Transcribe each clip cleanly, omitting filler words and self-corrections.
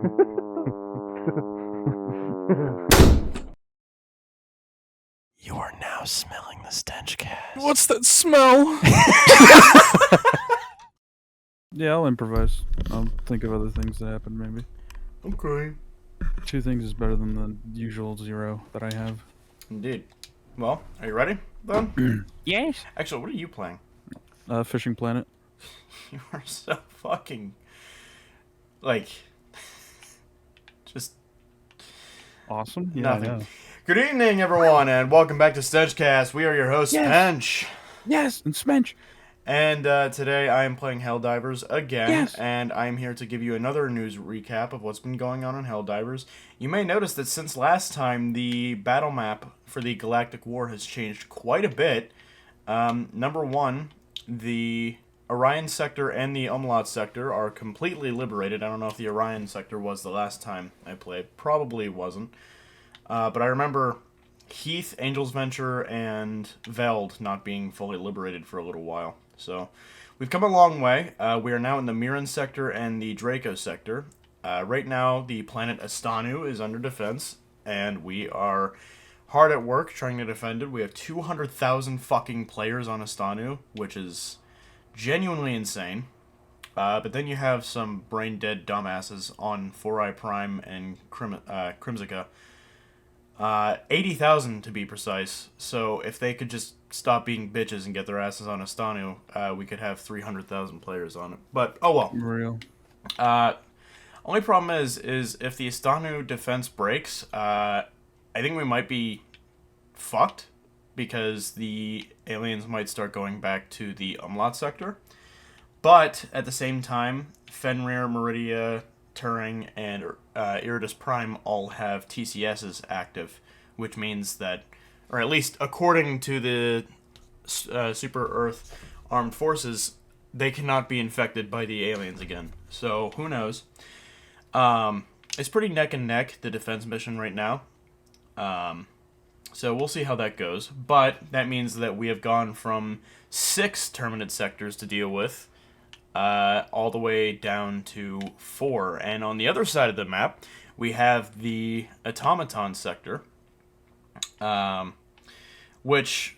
You are now smelling the StenchCast. What's that smell? Yeah, I'll improvise. I'll think of other things that happen, maybe. Okay. 2 things is better than the usual 0 that I have. Indeed. Well, are you ready, then? Yes. Actually, what are you playing? Fishing Planet. You are so fucking... like... just... Awesome. Yeah, nothing. I know. Good evening, everyone, and welcome back to StenchCast. We are your hosts, Yes. Pench. Yes, and Smench. And today I am playing Helldivers again, Yes. and I'm here to give you another news recap of what's been going on in Helldivers. You may notice that since last time, the battle map for the Galactic War has changed quite a bit. Number one, the Orion sector and the Umlaut sector are completely liberated. I don't know if the Orion sector was the last time I played. Probably wasn't. But I remember Heath, Angel's Venture, and Veld not being fully liberated for a little while. So we've come a long way. We are now in the Mirren sector and the Draco sector. Right now, the planet Astanu is under defense, and we are hard at work trying to defend it. We have 200,000 fucking players on Astanu, which is genuinely insane. But then you have some brain-dead dumbasses on 4i Prime and Crimsica. 80,000 to be precise. So if they could just stop being bitches and get their asses on Astanu, we could have 300,000 players on it. But oh well. Real. Only problem is if the Astanu defense breaks, I think we might be fucked because the aliens might start going back to the Umlaut sector. But at the same time, Fenrir, Meridia, Turing, and Iridus Prime all have TCSs active, which means that, or at least according to the Super Earth Armed Forces, they cannot be infected by the aliens again. So, who knows? It's pretty neck and neck, the defense mission right now. So we'll see how that goes. But that means that we have gone from 6 Terminate sectors to deal with, all the way down to 4. And on the other side of the map, we have the Automaton sector, which,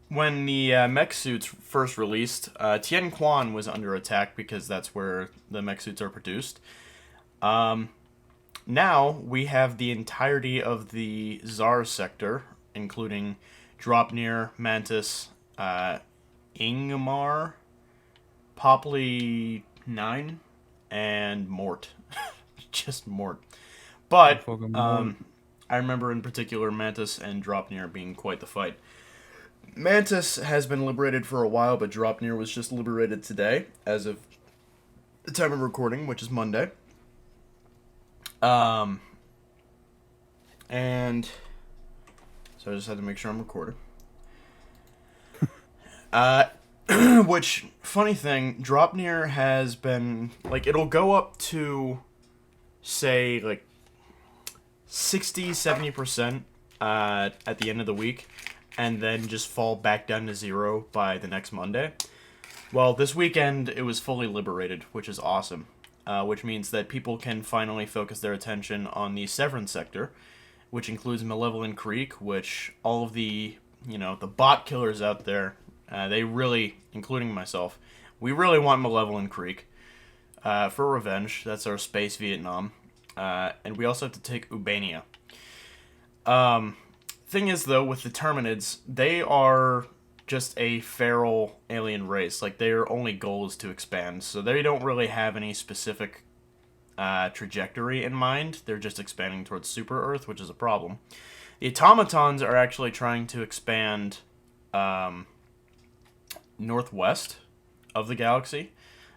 when the mech suits first released, Tien Quan was under attack because that's where the mech suits are produced. Now we have the entirety of the Tsar sector, including Dropnir, Mantis, Ingmar, Popley 9, and Mort. Just Mort. But I remember in particular Mantis and Dropnir being quite the fight. Mantis has been liberated for a while, but Dropnir was just liberated today, as of the time of recording, which is Monday. And so I just had to make sure I'm recording. Which, funny thing, Dropnir has been, like, it'll go up to, say, like, 60-70% at the end of the week, and then just fall back down to 0 by the next Monday. Well, this weekend, it was fully liberated, which is awesome. Which means that people can finally focus their attention on the Severance sector, which includes Malevolent Creek, which all of the, the bot killers out there, they really, including myself, we really want Malevolent Creek for revenge. That's our space Vietnam. And we also have to take Ubania. Thing is, though, with the Terminids, they are just a feral alien race. Like, their only goal is to expand, so they don't really have any specific trajectory in mind. They're just expanding towards Super Earth, which is a problem. The Automatons are actually trying to expand northwest of the galaxy,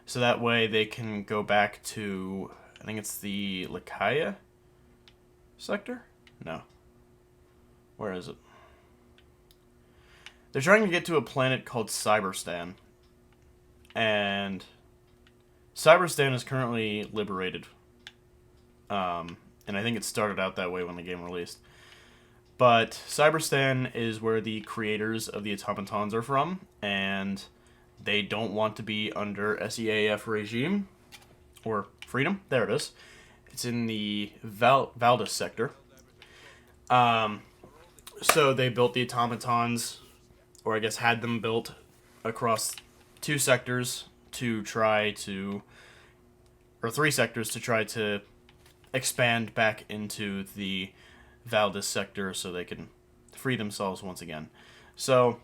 so that way they can go back to, I think it's the Lakaya sector? No. Where is it? They're trying to get to a planet called Cyberstan. And Cyberstan is currently liberated. And I think it started out that way when the game released. But Cyberstan is where the creators of the Automatons are from, and they don't want to be under SEAF regime, or Freedom. There it is. It's in the Valdis sector. So they built the automatons, or I guess had them built across 2 sectors to try to, or 3 sectors to try to expand back into the Valdis sector so they can free themselves once again. So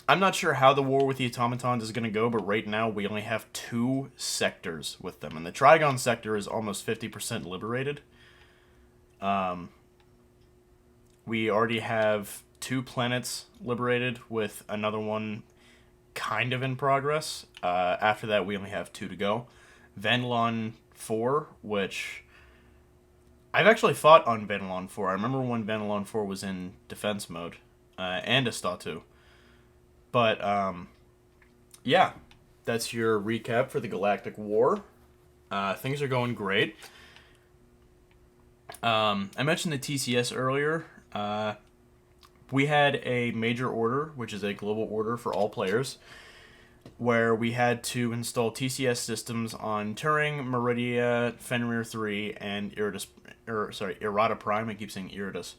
I'm not sure how the war with the automatons is going to go, but right now we only have 2 sectors with them, and the Trigon sector is almost 50% liberated. We already have 2 planets liberated, with another one kind of in progress. After that, we only have 2 to go. Vandelon 4, which I've actually fought on Vandelon 4. I remember when Vandelon 4 was in defense mode, and Astatu. But, yeah, that's your recap for the Galactic War. Things are going great. I mentioned the TCS earlier. We had a major order, which is a global order for all players, where we had to install TCS systems on Turing, Meridia, Fenrir 3, and Errata Prime. I keep saying Iridas.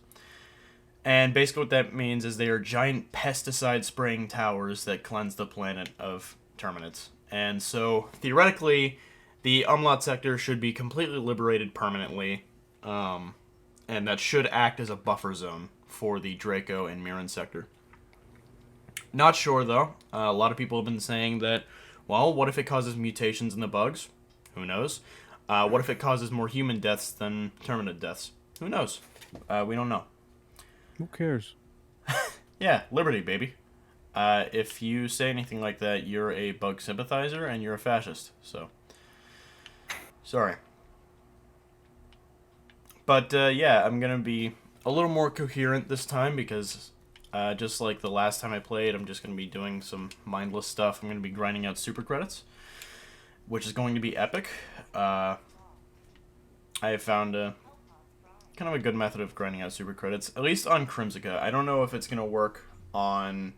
And basically what that means is they are giant pesticide-spraying towers that cleanse the planet of Terminids. And so, theoretically, the Umlaut sector should be completely liberated permanently, and that should act as a buffer zone for the Draco and Mirren sector. Not sure, though. A lot of people have been saying that, well, what if it causes mutations in the bugs? Who knows? What if it causes more human deaths than Terminid deaths? Who knows? We don't know. Who cares? Yeah, liberty, baby. If you say anything like that, you're a bug sympathizer and you're a fascist. So, sorry. But, yeah, I'm going to be a little more coherent this time because, just like the last time I played, I'm just going to be doing some mindless stuff. I'm going to be grinding out super credits, which is going to be epic. I have found a kind of a good method of grinding out super credits, at least on Crimsica. I don't know if it's going to work on...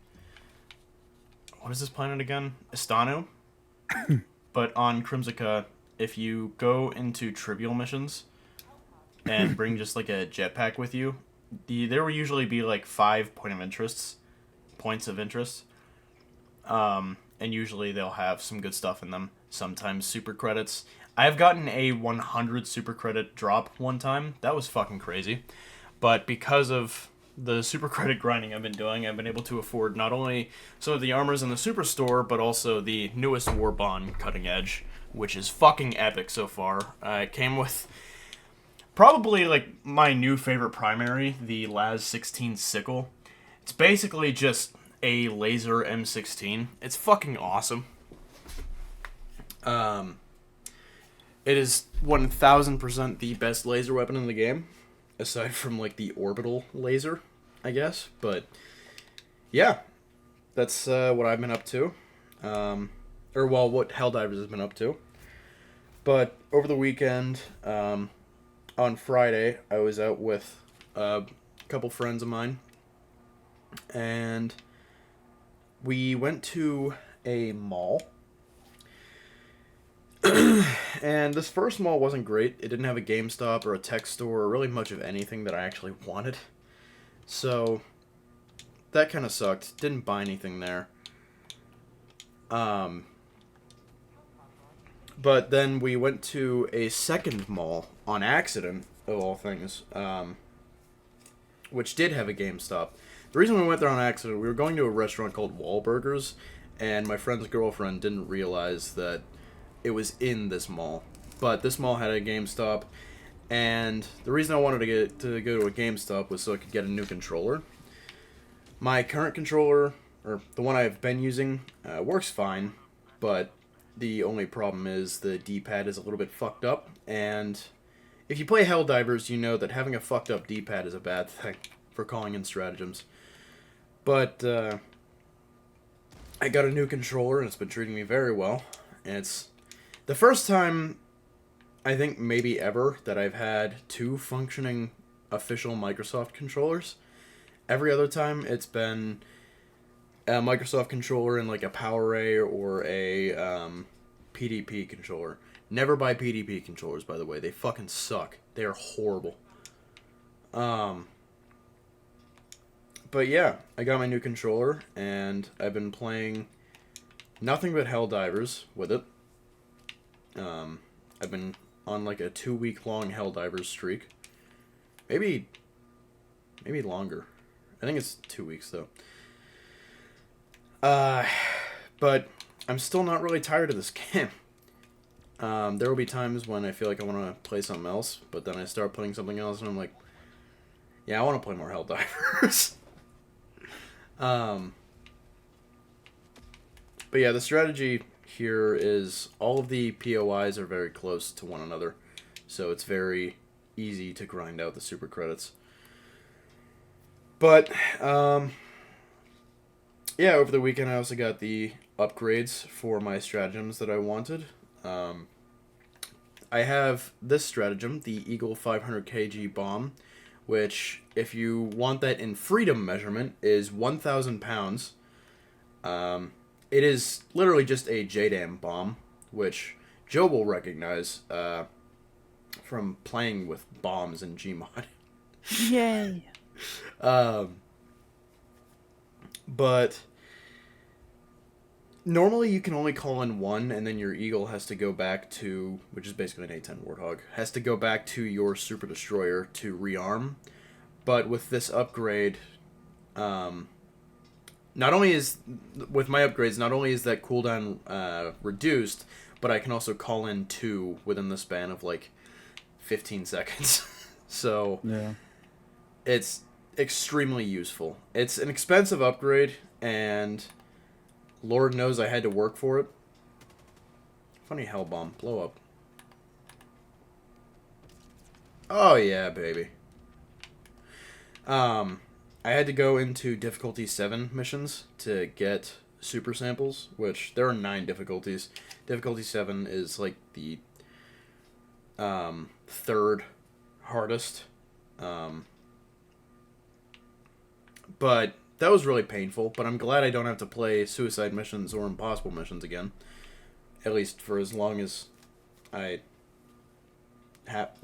What is this planet again? Istanu? But on Crimsica, if you go into trivial missions and bring just like a jetpack with you, there will usually be like 5 points of interest. And usually they'll have some good stuff in them. Sometimes super credits. I've gotten a 100 super credit drop one time. That was fucking crazy. But because of the super credit grinding I've been doing, I've been able to afford not only some of the armors in the superstore, but also the newest Warbond Cutting Edge, which is fucking epic so far. It came with probably like my new favorite primary, the Laz 16 Sickle. It's basically just a laser M16. It's fucking awesome. It is 1000% the best laser weapon in the game, aside from like the orbital laser, I guess. But yeah, that's what I've been up to, what Helldivers has been up to. But over the weekend, on Friday, I was out with a couple friends of mine, and we went to a mall. And this first mall wasn't great. It didn't have a GameStop or a tech store or really much of anything that I actually wanted. So, that kind of sucked. Didn't buy anything there. But then we went to a second mall on accident, of all things, which did have a GameStop. The reason we went there on accident, we were going to a restaurant called Wahlburgers, and my friend's girlfriend didn't realize that it was in this mall. But this mall had a GameStop, and the reason I wanted to go to a GameStop was so I could get a new controller. My current controller, or the one I've been using, works fine, but the only problem is the D-pad is a little bit fucked up, and if you play Helldivers, you know that having a fucked up D-pad is a bad thing for calling in stratagems. But I got a new controller, and it's been treating me very well, and it's the first time, I think maybe ever, that I've had 2 functioning official Microsoft controllers. Every other time, it's been a Microsoft controller and like a PowerA or a PDP controller. Never buy PDP controllers, by the way. They fucking suck. They are horrible. But yeah, I got my new controller, and I've been playing nothing but Helldivers with it. I've been on like a 2-week long Helldivers streak. Maybe longer. I think it's 2 weeks, though. But I'm still not really tired of this game. There will be times when I feel like I want to play something else, but then I start playing something else, and I'm like, yeah, I want to play more Helldivers. But yeah, the strategy here is all of the POIs are very close to one another, so it's very easy to grind out the super credits. But, yeah, over the weekend I also got the upgrades for my stratagems that I wanted. I have this stratagem, the Eagle 500 kg bomb, which, if you want that in freedom measurement, is 1,000 pounds. It is literally just a JDAM bomb, which Joe will recognize from playing with bombs in Gmod. Yay! But normally you can only call in one, and then your Eagle has to go back to, which is basically an A-10 Warthog, has to go back to your Super Destroyer to rearm. But with this upgrade, not only is, with my upgrades, not only is that cooldown reduced, but I can also call in 2 within the span of like 15 seconds. So Yeah. it's extremely useful. It's an expensive upgrade, and Lord knows I had to work for it. Funny hell bomb. Blow up. Oh yeah, baby. I had to go into difficulty 7 missions to get super samples, which there are 9 difficulties. Difficulty 7 is like the third hardest. But that was really painful, but I'm glad I don't have to play suicide missions or impossible missions again. At least for as long as I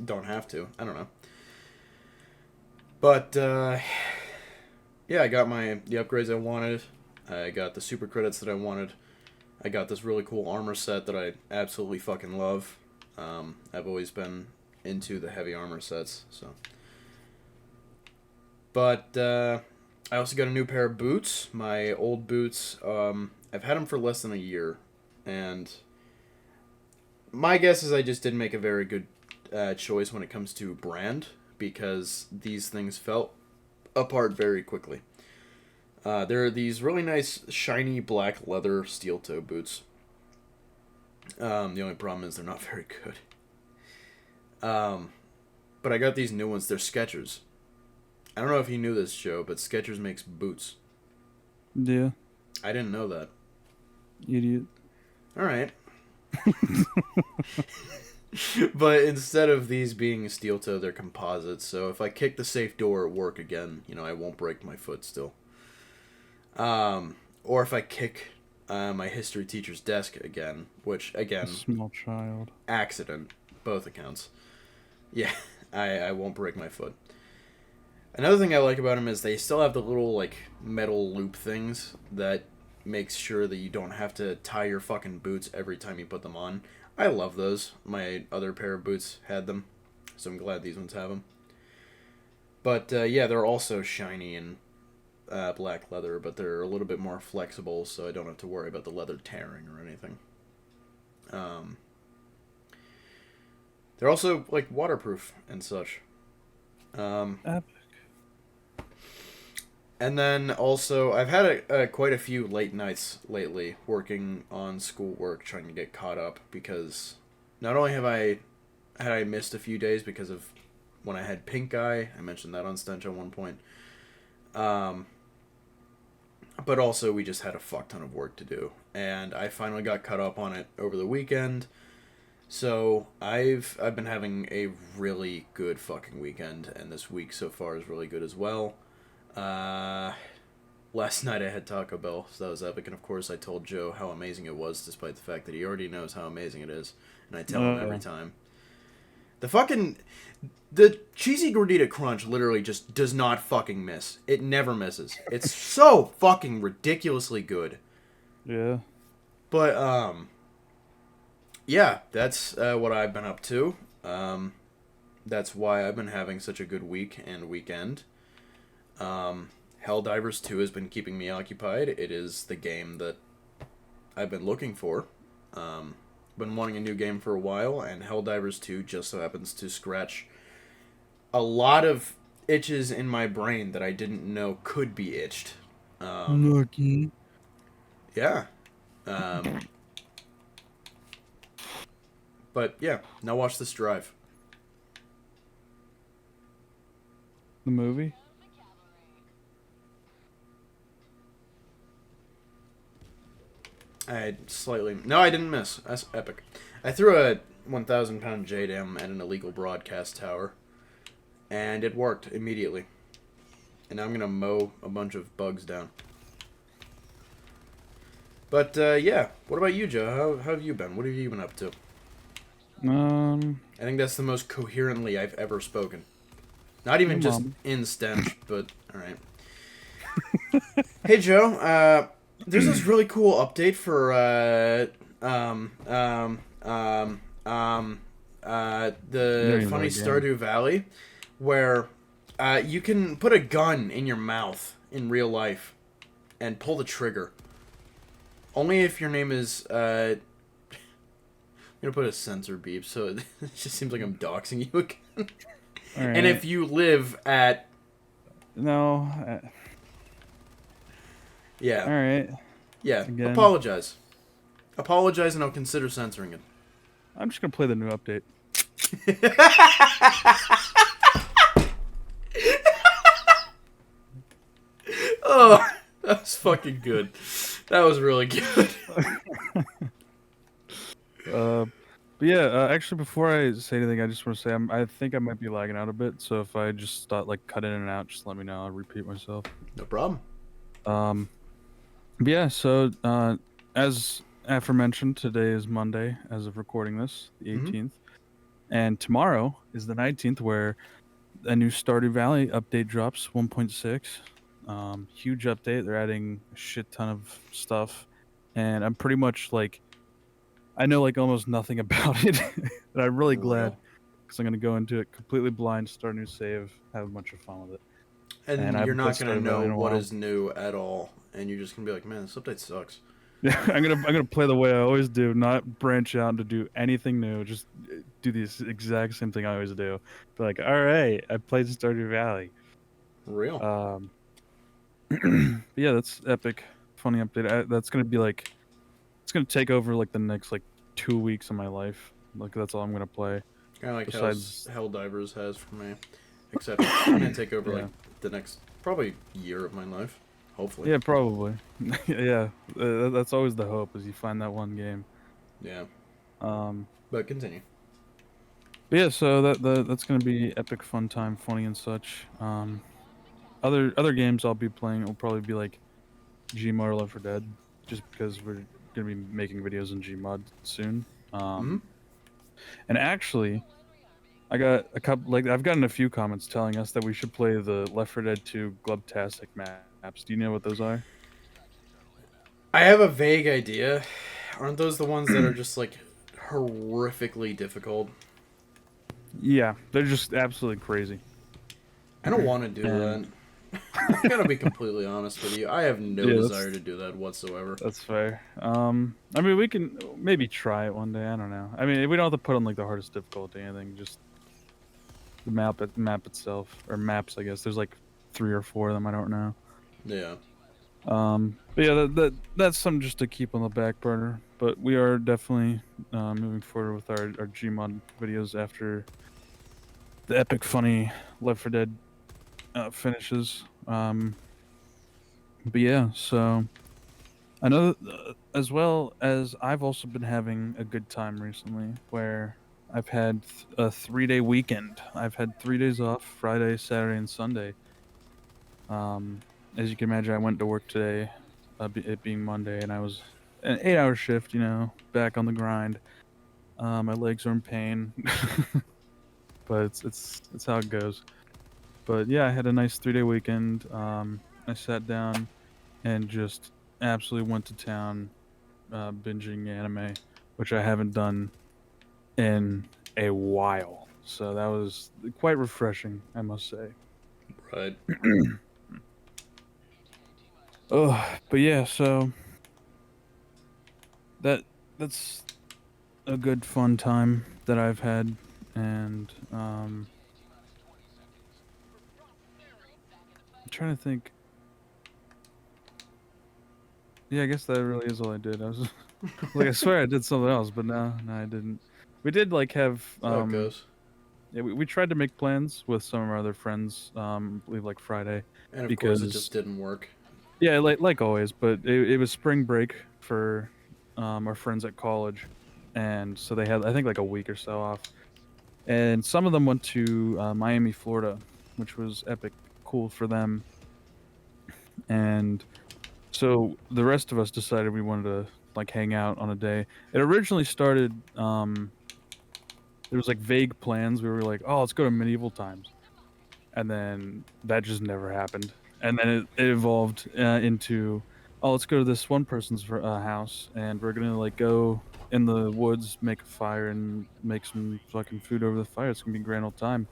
don't have to. I don't know. But, yeah, I got the upgrades I wanted. I got the super credits that I wanted. I got this really cool armor set that I absolutely fucking love. I've always been into the heavy armor sets, so. But, I also got a new pair of boots. My old boots, I've had them for less than a year, and my guess is I just didn't make a very good choice when it comes to brand, because these things fell apart very quickly. There are these really nice, shiny black leather steel-toe boots. The only problem is they're not very good. But I got these new ones. They're Skechers. I don't know if you knew this, Joe, but Skechers makes boots. Yeah. I didn't know that. Idiot. Alright. But instead of these being steel toe, they're composites. So if I kick the safe door at work again, I won't break my foot still. Or if I kick my history teacher's desk again, which, again, Small child. accident, both accounts. Yeah, I won't break my foot. Another thing I like about them is they still have the little, like, metal loop things that makes sure that you don't have to tie your fucking boots every time you put them on. I love those. My other pair of boots had them, so I'm glad these ones have them. But, yeah, they're also shiny and black leather, but they're a little bit more flexible, so I don't have to worry about the leather tearing or anything. They're also, like, waterproof and such. Epic. And then also, I've had quite a few late nights lately working on schoolwork, trying to get caught up, because not only had I missed a few days because of when I had pink eye, I mentioned that on Stench at one point, but also we just had a fuck ton of work to do, and I finally got caught up on it over the weekend. So I've been having a really good fucking weekend, and this week so far is really good as well. Last night I had Taco Bell, so that was epic, and of course I told Joe how amazing it was, despite the fact that he already knows how amazing it is, and I tell him every time. The cheesy gordita crunch literally just does not fucking miss. It never misses. It's so fucking ridiculously good. Yeah. But yeah, that's what I've been up to. That's why I've been having such a good week and weekend. Helldivers 2 has been keeping me occupied. It is the game that I've been looking for. Been wanting a new game for a while, and Helldivers 2 just so happens to scratch a lot of itches in my brain that I didn't know could be itched. Lucky. Yeah. But yeah, now watch this drive. The movie? No, I didn't miss. That's epic. I threw a 1,000-pound JDAM at an illegal broadcast tower, and it worked immediately. And now I'm gonna mow a bunch of bugs down. But yeah, what about you, Joe? How have you been? What have you been up to? I think that's the most coherently I've ever spoken. Not even just in stench, but alright. Hey, Joe, there's this really cool update for, the funny Stardew Valley, where, you can put a gun in your mouth in real life and pull the trigger. Only if your name is, I'm gonna put a censor beep, so it just seems like I'm doxing you again. Right. And if you live at... No. Yeah. Alright. Yeah, again. Apologize. Apologize and I'll consider censoring it. I'm just gonna play the new update. Oh, that was fucking good. That was really good. But yeah, actually, before I say anything, I just want to say I think I might be lagging out a bit. So if I just start like cut in and out, just let me know. I'll repeat myself. No problem. But yeah, so as aforementioned, today is Monday as of recording this, the 18th, and tomorrow is the 19th, where a new Stardew Valley update drops, 1.6. Huge update. They're adding a shit ton of stuff, and I'm pretty much like, I know like almost nothing about it, and I'm really glad because I'm gonna go into it completely blind, start a new save, have a bunch of fun with it. And you're not gonna know what is new at all, and you're just gonna be like, "Man, this update sucks." Yeah, I'm gonna play the way I always do, not branch out to do anything new. Just do the exact same thing I always do. Be like, all right, I played Stardew Valley. Real. But yeah, that's epic, funny update. That's gonna be like, it's gonna take over like the next like 2 weeks of my life. Like that's all I'm gonna play. Kind of like Helldivers has for me, except it's gonna take over like the next probably year of my life. Hopefully. Yeah, probably. Yeah, that's always the hope, is you find that one game. Yeah. But continue. But yeah, so that's gonna be epic fun time, funny and such. Other games I'll be playing will probably be like Gmod or Left 4 Dead, just because we're gonna be making videos in Gmod soon. And actually, I got a couple, like I've gotten a few comments telling us that we should play the Left 4 Dead 2 Glubtastic maps. Do you know what those are? I have a vague idea. Aren't those the ones that are just like horrifically difficult? Yeah, they're just absolutely crazy. I don't want to do that. I'm gonna be completely honest with you. I have no desire to do that whatsoever. That's fair. I mean, we can maybe try it one day. I don't know. I mean, we don't have to put on like the hardest difficulty or anything. Just the map itself, or maps, I guess. There's like 3 or 4 of them. I don't know. Yeah. But yeah, that's something just to keep on the back burner. But we are definitely moving forward with our Gmod videos after the epic funny Left 4 Dead finishes. But yeah, so I know as well as I've also been having a good time recently, where I've had a 3-day weekend. I've had 3 days off: Friday, Saturday, and Sunday. As you can imagine, I went to work today, it being Monday, and I was an 8-hour shift, back on the grind. My legs are in pain, but it's how it goes. But yeah, I had a nice 3-day weekend. I sat down and just absolutely went to town, binging anime, which I haven't done in a while. So that was quite refreshing, I must say. Right. Oh, but yeah, so that that's a good fun time that I've had, and I'm trying to think. Yeah, I guess that really is all I did. I was like, I swear I did something else, but no, I didn't. We did like have That's how it goes. yeah, we tried to make plans with some of our other friends, I believe like Friday, And of course, it just because didn't work. yeah, like always, but it was spring break for our friends at college, and so they had I think like a week or so off, and some of them went to Miami, Florida, which was epic, cool for them, and so the rest of us decided we wanted to like hang out on a day. It originally started there was like vague plans. We were like, "Oh, let's go to medieval times." And then that just never happened. And then it evolved into, "Oh, let's go to this one person's house and we're going to like go in the woods, make a fire and make some fucking food over the fire. It's going to be a grand old time."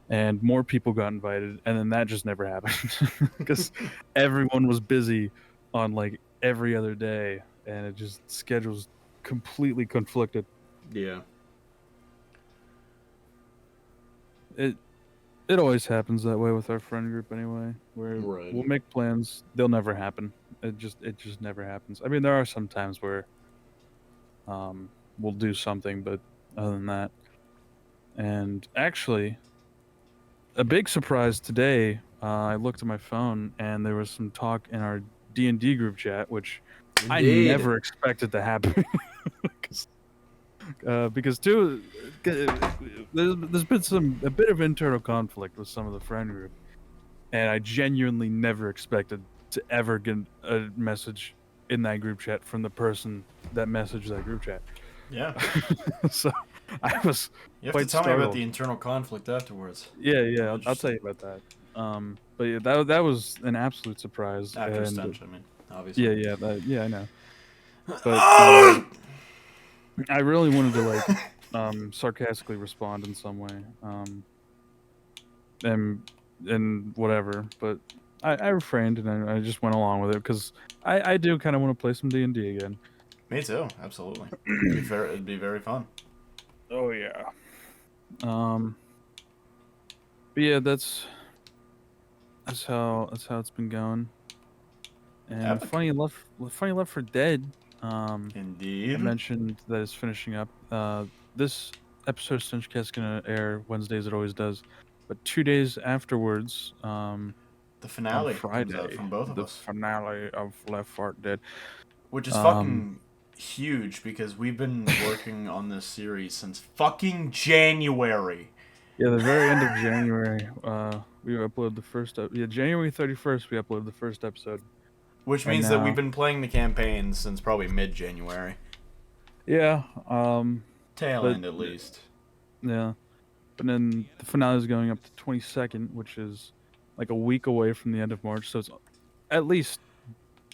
And more people got invited, and then that just never happened because everyone was busy on like every other day, and it just schedules completely conflicted. Yeah. It it always happens that way with our friend group anyway, where Right. we'll make plans, they'll never happen. It just never happens. I mean, there are some times where we'll do something, but other than that, and actually a big surprise today. I looked at my phone and there was some talk in our D&D group chat, which I Indeed. never expected to happen. Because too, there's been a bit of internal conflict with some of the friend group, and I genuinely never expected to ever get a message in that group chat from the person that messaged that group chat. Yeah. So I was You have to quite tell me about the startled. internal conflict afterwards. Yeah, I'm I'll tell interested. you about that. But yeah, that was an absolute surprise, After and stench, I mean, obviously. yeah, I know. But I really wanted to like sarcastically respond in some way, and whatever. But I refrained and I just went along with it because I do kind of want to play some D&D again. Me too. Absolutely. It'd be very fun. Oh yeah. Um. But yeah, that's how it's been going. And Epic. funny left for dead. I Indeed. mentioned that it's finishing up. This episode of StenchCast is gonna air Wednesdays. It always does, but 2 days afterwards, The on finale comes out Friday, from both of the us, finale of Left 4 Dead. which is Um, fucking huge because we've been working on this series since fucking January. yeah, the very end of January, we uploaded the first. Yeah, January 31st, we uploaded the first episode, Which and means that we've now, been playing the campaign since probably mid January. yeah, Tail but end, at least. yeah, but then the finale is going up to 22nd, which is like a week away from the end of March. So it's at least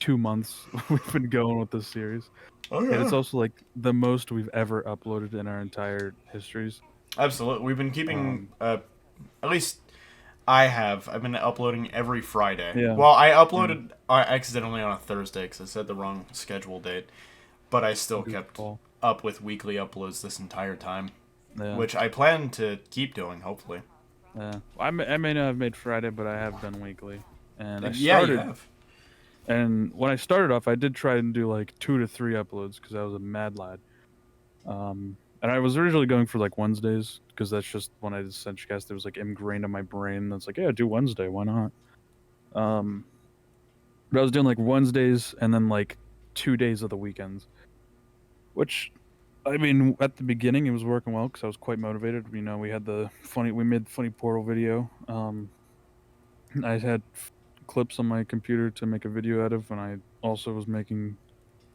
2 months we've been going with this series, Oh, and it's yeah. also like the most we've ever uploaded in our entire histories. Absolutely. We've been keeping, Um, at least I have. I've been uploading every Friday. yeah, Well, I yeah, uploaded accidentally on a Thursday because I said the wrong schedule date, but I still kept goofball. up with weekly uploads this entire time, Yeah, which I plan to keep doing, hopefully. yeah. I may not have made Friday, but I have done weekly, and I Yeah, you started. have. And when I started off, I did try and do like 2 to 3 uploads because I was a mad lad. And I was originally going for like Wednesdays because that's just when I did SenchCast. It was like ingrained in my brain. That's like, yeah, do Wednesday. Why not? Um, but I was doing like Wednesdays and then like 2 days of the weekends, which I mean, at the beginning it was working well because I was quite motivated. You know, we made the funny portal video. I had clips on my computer to make a video out of, and I also was making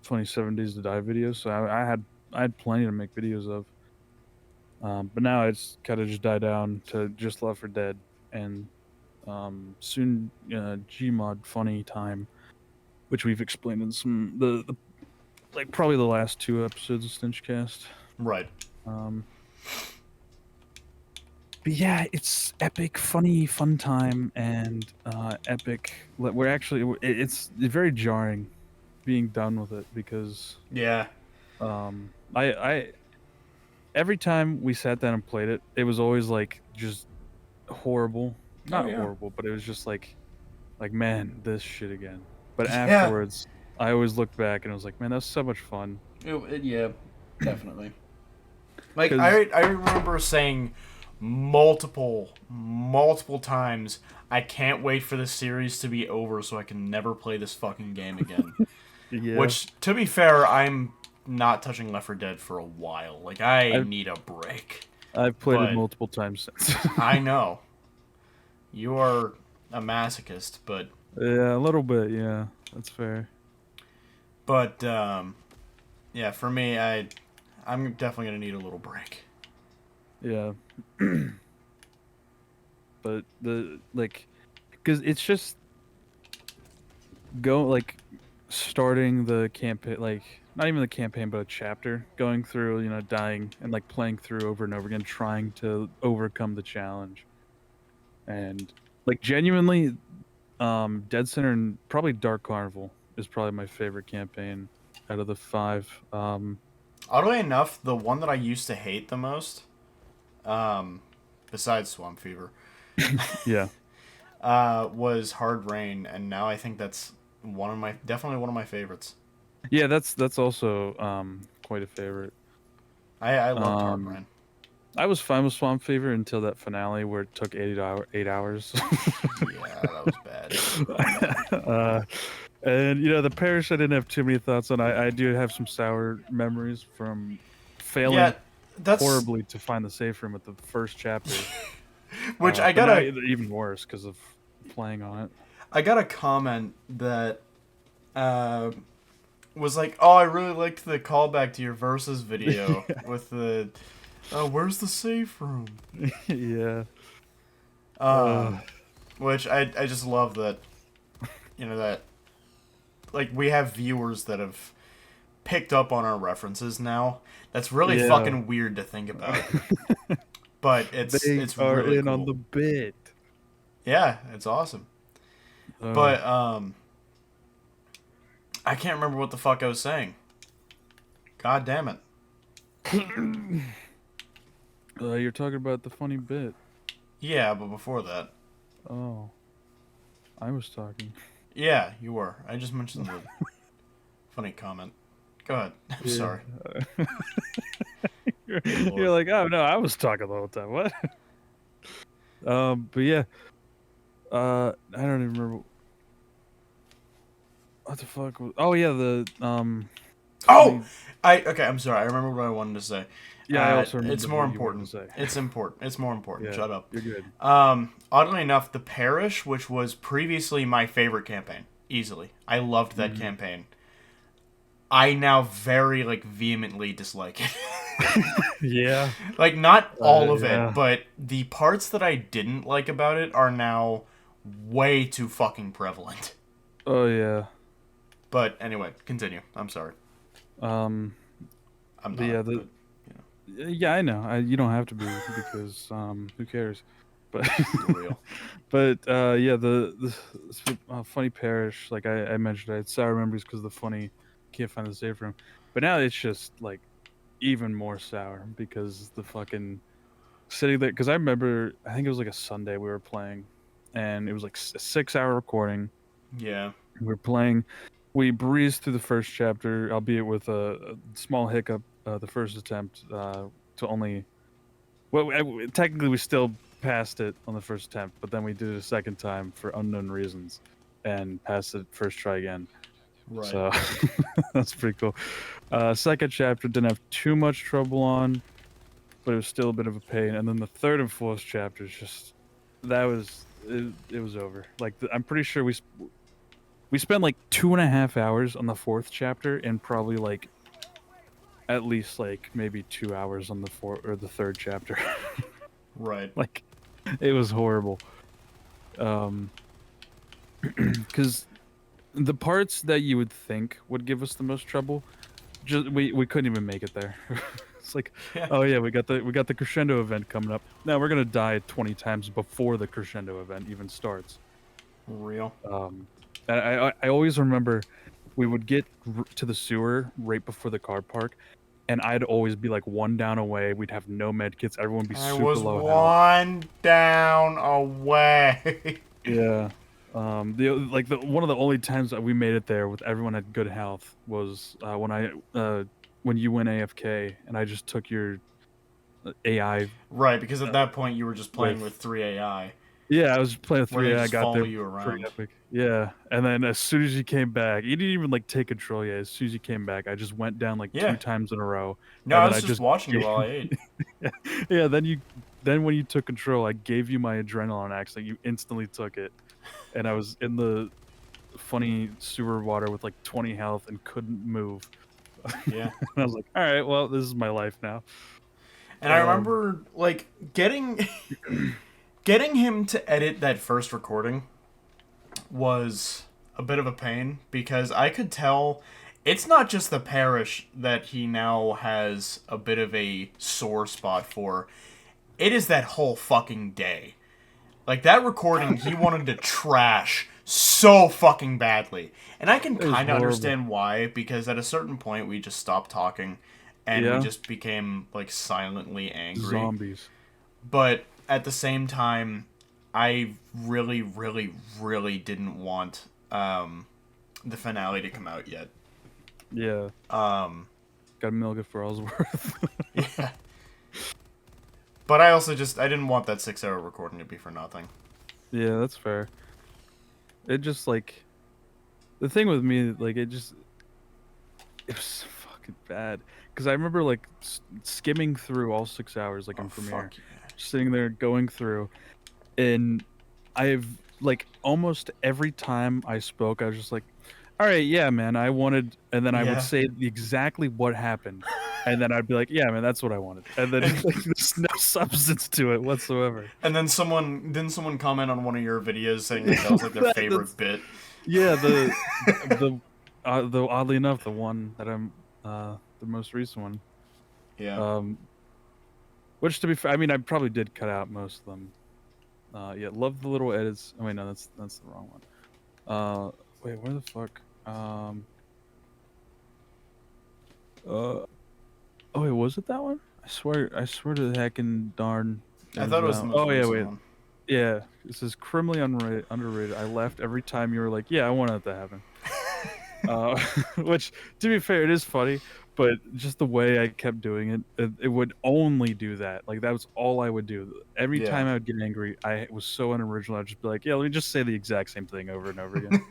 funny 7 Days to Die videos. So I had I had plenty to make videos of. But now it's kind of just died down to just Left 4 Dead and soon Gmod Funny Time, which we've explained in some the like probably the last 2 episodes of StenchCast. Right. But yeah, it's epic, funny, fun time, and epic. We're actually it's very jarring being done with it because Yeah. I every time we sat down and played it, it was always like just horrible. Oh Not yeah. horrible, but it was just like man, this shit again. But Yeah. afterwards, I always looked back and I was like, man, that was so much fun. Yeah. Definitely. Like Because I remember saying multiple times, I can't wait for this series to be over so I can never play this fucking game again. yeah, Which, to be fair, I'm not touching Left 4 Dead for a while. Like, I I've need a break. I've played it But multiple times since. I know you are a masochist, but Yeah, a little bit. Yeah, that's fair. but yeah, for me, I'm definitely gonna need a little break. Yeah, but the like, because it's just go like starting the campaign, like not even the campaign, but a chapter, going through, dying and like playing through over and over again, trying to overcome the challenge, and like genuinely, Dead Center and probably Dark Carnival is probably my favorite campaign out of the 5. Oddly enough, the one that I used to hate the most, um, besides Swamp Fever, Yeah. was Hard Rain, and now I think that's definitely one of my favorites. Yeah, that's also quite a favorite. I loved Hard Um, Rain. I was fine with Swamp Fever until that finale where it took 8 hours. Yeah, that was bad. uh, and the parish I didn't have too many thoughts on. I do have some sour memories from Yeah, failing that's horribly to find the safe room at the first chapter. which I But now gotta they're even worse because of playing on it. I got a comment that uh, was like, "Oh, I really liked the callback to your versus video with the, oh, where's the safe room?" Yeah. Um, which I just love that, that like we have viewers that have picked up on our references now. That's really Yeah. fucking weird to think about, but it's They are really in cool. on the bit. Yeah, it's awesome. But I can't remember what the fuck I was saying. God damn it. You're talking about the funny bit. Yeah, but before that. Oh, I was talking. Yeah, you were. I just mentioned the funny comment. Go ahead. I'm sorry. You're like, oh no, I was talking the whole time. What? But yeah. I don't even remember. What the fuck? Oh yeah, the Oh! Okay, I'm sorry. I remember what I wanted to say. Yeah, I also remember it's more what you wanted important. to say. It's important. It's more important. Yeah, Shut up. you're good. Oddly enough, the parish, which was previously my favorite campaign, easily. I loved that campaign. I now very vehemently dislike it. Yeah. Like not all of yeah. it, but the parts that I didn't like about it are now way too fucking prevalent. Oh yeah. But anyway, continue. I'm sorry. I'm not. Yeah, but, yeah, I know. You don't have to be because who cares? But real. But yeah, the funny parish, like I mentioned, I had sour memories because the funny can't find the safe room. But now it's just like even more sour because the fucking sitting there. Because I remember, I think it was like a Sunday we were playing, and it was like a 6-hour recording. Yeah. We were playing. We breezed through the first chapter, albeit with a small hiccup. The first attempt to only. Well, technically we still passed it on the first attempt, but then we did it a second time for unknown reasons, and passed it first try again. Right. So that's pretty cool. Second chapter didn't have too much trouble on, but it was still a bit of a pain. And then the third and fourth chapters, just that was it was over. Like I'm pretty sure we spent like 2.5 hours on the fourth chapter, and probably like at least like maybe 2 hours on the third chapter. Right. Like, it was horrible. Because the parts that you would think would give us the most trouble, just we couldn't even make it there. It's like, Yeah. oh yeah, we got the crescendo event coming up. Now we're gonna die 20 times before the crescendo event even starts. Real. I always remember we would get to the sewer right before the car park, and I'd always be like one down away. We'd have no med kits. Everyone would be I super was low health. one down away. Yeah. The one of the only times that we made it there with everyone had good health was when you went AFK and I just took your AI Right, because at that point you were just playing with with 3 AI, yeah, I was playing with where they 3 AI. I just got follow there you pretty around. epic. Yeah, and then as soon as you came back, you didn't even like take control yet. As soon as you came back, I just went down like Yeah. 2 times in a row, No, and I then was I just just watching it gave, while I ate. yeah. Then when you took control, I gave you my adrenaline accent. You instantly took it, and I was in the funny sewer water with like 20 health and couldn't move. Yeah. And I was like, all right, well, this is my life now. And I Um, remember, like, getting him to edit that first recording was a bit of a pain, because I could tell it's not just the parish that he now has a bit of a sore spot for. It is that whole fucking day. Like, that recording he wanted to trash so fucking badly. And I can it was kind of horrible. understand why, because at a certain point we just stopped talking and we Yeah, just became, like, silently angry. zombies. But at the same time, I really, really, really didn't want the finale to come out yet. Yeah, Um, gotta milk it for all it's worth. yeah. But I also I didn't want that 6-hour recording to be for nothing. Yeah, that's fair. It just like the thing with me, like it was fucking bad. Because I remember like skimming through all 6 hours, like Oh, in Premiere, fuck yeah. sitting there going through, and I've like almost every time I spoke, I was just like, "All right, yeah, man, I wanted," and then I would Yeah. say exactly what happened, and then I'd be like, "Yeah, man, that's what I wanted," and then And, like there's no substance to it whatsoever. and then someone comment on one of your videos saying like that was like their favorite That's bit. yeah, the oddly enough, the one that I'm the most recent one, Yeah. um, which to be fair, I mean, I probably did cut out most of them. Yeah, love the little edits. Oh wait, no, that's the wrong one. Wait, where the fuck? Uh, oh wait, was it that one? I swear to the heckin' darn, it I was thought it was that the one. most Oh yeah, recent wait, one. yeah. This is criminally underrated. I left every time you were like, yeah, I want that to happen. Which, to be fair, it is funny, but just the way I kept doing it would only do that. Like that was all I would do. Every Yeah. time I would get angry, I was so unoriginal. I'd just be like, "Yeah, let me just say the exact same thing over and over again."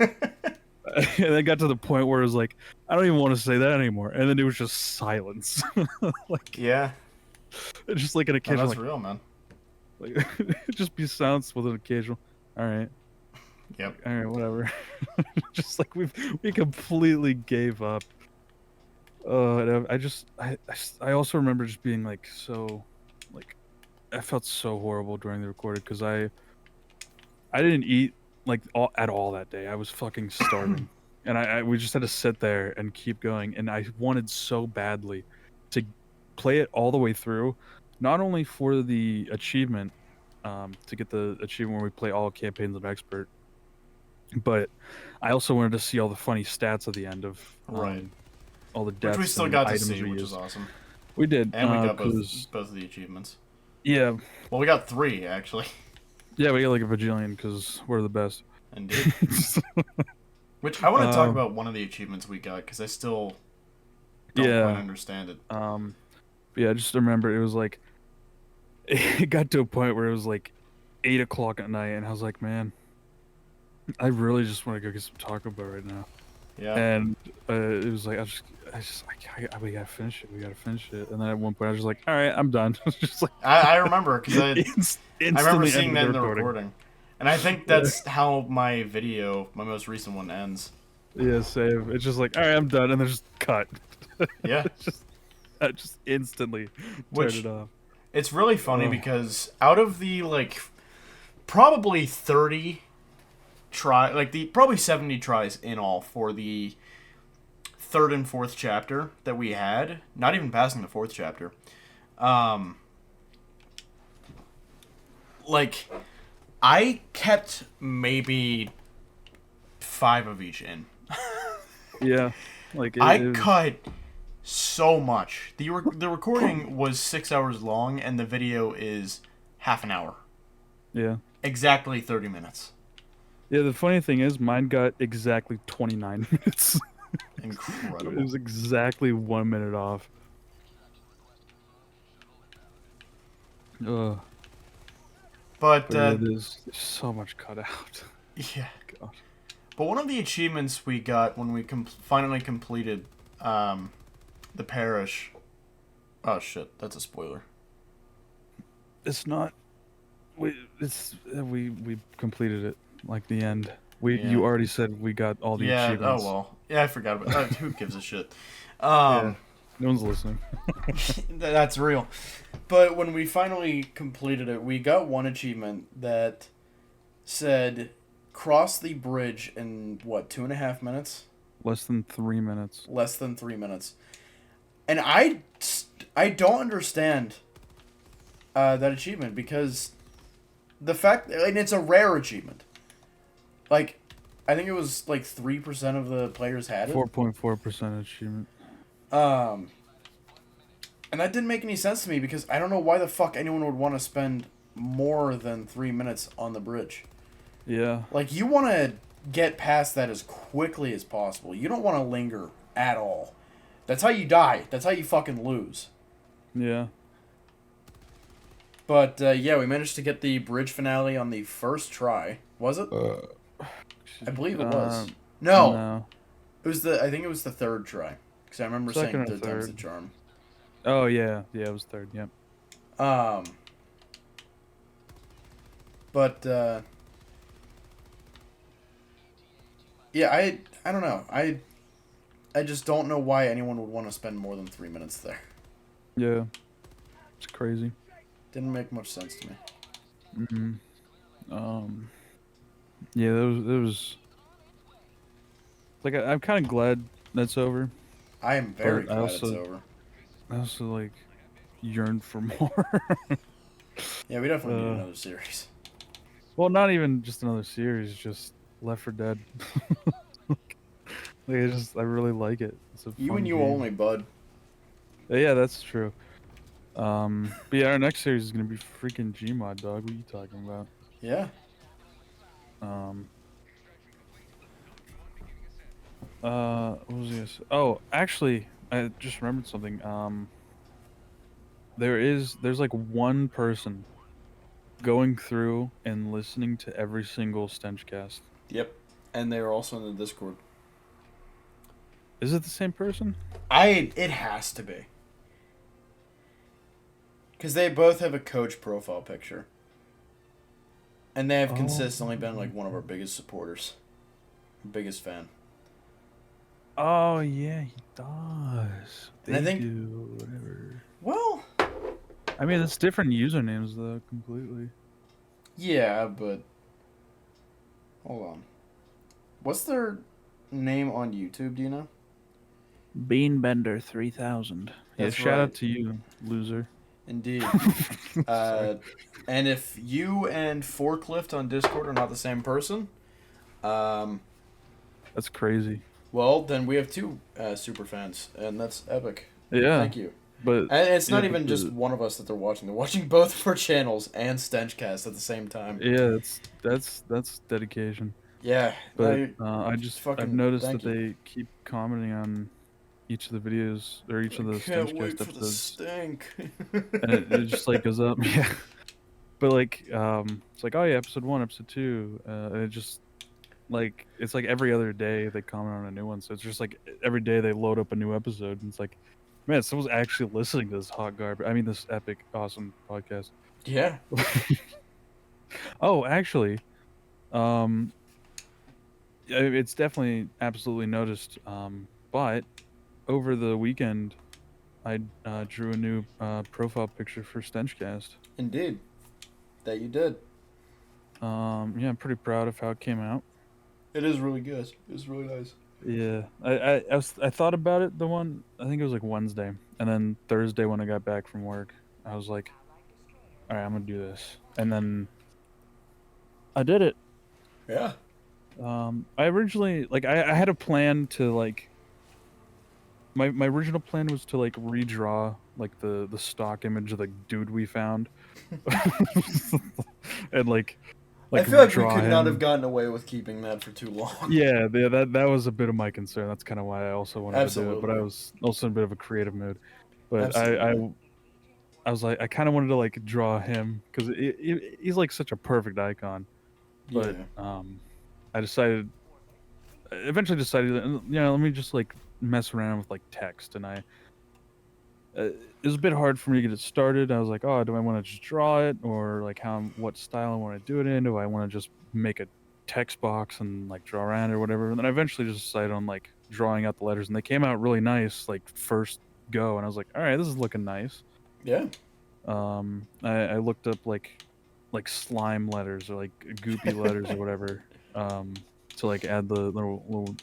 And then got to the point where it was like, I don't even want to say that anymore. And then it was just silence, like Yeah. just like an No, occasional, that's real, man. like just be silence with an occasional. All right, Yep. all right, whatever. Just like we completely gave up. And I also remember just being like so, like I felt so horrible during the recording because I didn't eat like at all that day. I was fucking starving, and we just had to sit there and keep going. And I wanted so badly to play it all the way through, not only for the achievement, to get the achievement where we play all campaigns of expert, but I also wanted to see all the funny stats at the end of Right. all the Which we deaths still and got to items see, we which is used. awesome. We did, And we got cause both of the achievements. yeah, Well, we got 3 actually. yeah, we got like a bajillion because we're the best. Indeed. Which I want to talk um, about one of the achievements we got, because I still don't quite yeah, understand it. but yeah, I just remember it was like it got to a point where it was like 8 o'clock at night, and I was like, man, I really just want to go get some Taco Bell right now. Yeah. And it was like we gotta finish it. We gotta finish it. And then at one point I was just like, all right, I'm done. Just like I remember, because I remember instantly seeing ended that the in the recording. recording. And I think Yeah, that's how my video, my most recent one, ends. yeah, save. It's just like, all right, I'm done, and then just cut. Yeah. It's just I just instantly turned Which it off. it's really funny Oh, because out of the like probably 30 probably 70 tries in all for the third and fourth chapter that we had, not even passing the fourth chapter. Um like I kept maybe 5 of each in. yeah. Like I it was. cut so much. The recording was 6 hours long and the video is half an hour. Yeah. Exactly 30 minutes. Yeah. The funny thing is, mine got exactly 29 minutes. It Incredible. was exactly 1 minute off. Ugh. But But yeah, there's so much cut out. yeah. God. But one of the achievements we got when we finally completed um, the parish. Oh shit, that's a spoiler. It's not. We completed it, like the end. We Yeah. You already said we got all the Yeah. Oh achievements. well. Yeah, I forgot about. Who gives a shit? Yeah. Um, No one's listening. that's real. But when we finally completed it, we got one achievement that said cross the bridge in what 2.5 minutes? Less than 3 minutes. Less than 3 minutes. And I don't understand that achievement because the fact and it's a rare achievement. Like, I think it was like 3% of the players had it. 4.4% achievement. Um, and that didn't make any sense to me because I don't know why the fuck anyone would want to spend more than 3 minutes on the bridge. Yeah. Like, you want to get past that as quickly as possible. You don't want to linger at all. That's how you die. That's how you fucking lose. Yeah. But yeah, we managed to get the bridge finale on the first try. Was it? I believe it was. No, No. it was the. I think it was the third try because I remember Second saying or third time's the third. charm. Oh yeah. Yeah, it was third. Yep. Um, but yeah, I don't know. I just don't know why anyone would want to spend more than 3 minutes there. Yeah. It's crazy. Didn't make much sense to me. Hmm. Yeah, there was like I'm kind of glad that's over, I am very but glad it's over. I also like yearned for more. Yeah, we definitely need uh, another series. well, not even just another series, just Left 4 Dead. Like I really like it. It's a You fun and you game. only, bud. Yeah, that's true. But yeah, our next series is gonna be freaking Gmod, dog. What are you talking about? Yeah. Um, what was this? Oh, actually, I just remembered something. There's like one person going through and listening to every single StenchCast. Yep. And they're also in the Discord. Is it the same person? It has to be. Because they both have a coach profile picture. And they have Oh, consistently been like one of our biggest supporters. Biggest fan. oh yeah, he does. And I They think, do whatever. well, I mean, it's different usernames though, completely. yeah, but hold on. What's their name on YouTube, do you know? Beanbender 3000. Yeah, That's shout right. out to you, loser. Indeed. Sorry. Uh, and if you and Forklift on Discord are not the same person, um, That's crazy. well, then we have two super fans, and that's epic. Yeah, Thank you. but And it's yeah, not but even just one of us that they're watching. They're watching both of our channels and StenchCast at the same time. yeah, that's dedication. Yeah, But I I've fucking noticed thank that you. they keep commenting on each of the videos or each I of the can't wait StenchCast for the episodes, stink. and it just like goes up. Yeah, but like it's like, oh yeah, episode 1, episode 2, and it just like it's like every other day they comment on a new one. So it's just like every day they load up a new episode, and it's like, man, someone's actually listening to this hot garbage. I mean, this epic, awesome podcast. Yeah. Oh, actually, um, it's definitely absolutely noticed. But over the weekend, I drew a new profile picture for StenchCast. Indeed, that you did. Yeah, I'm pretty proud of how it came out. It is really good. It's really nice. Yeah, I thought about it. The one I think it was like Wednesday, and then Thursday when I got back from work, I was like, all right, I'm gonna do this, and then I did it. Yeah. I originally like I had a plan to like my original plan was to like redraw like the stock image of the dude we found, and I like feel like we redraw could not have him. gotten away with keeping that for too long. Yeah, that was a bit of my concern. That's kind of why I also wanted to do it, but I Absolutely. was also in a bit of a creative mood. But Absolutely. I was like I kind of wanted to like draw him because he's like such a perfect icon. But Yeah. I decided eventually decided that, let me just like mess around with like text, and it was a bit hard for me to get it started. I was like, oh, do I want to just draw it, or like what style I want to do it in? Do I want to just make a text box and like draw around it or whatever? And then I eventually just decided on like drawing out the letters, and they came out really nice, like first go. And I was like, all right, this is looking nice. Yeah. I looked up like slime letters or like goopy letters or whatever, to like add the little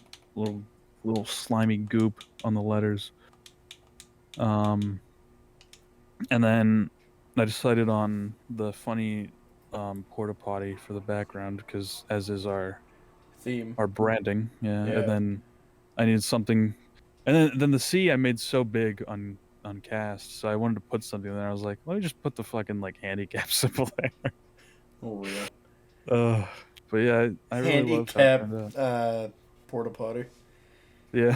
little slimy goop on the letters. Um, and then I decided on the funny porta potty for the background because as is Theme. our branding, yeah. And Yeah. then I needed something, and then the C I made so big on cast, so I wanted to put something there. I was like, let me just put the fucking like handicap symbol there. Oh, real. Uh, but yeah, I really loved how it Handicap turned out. porta potty. Yeah.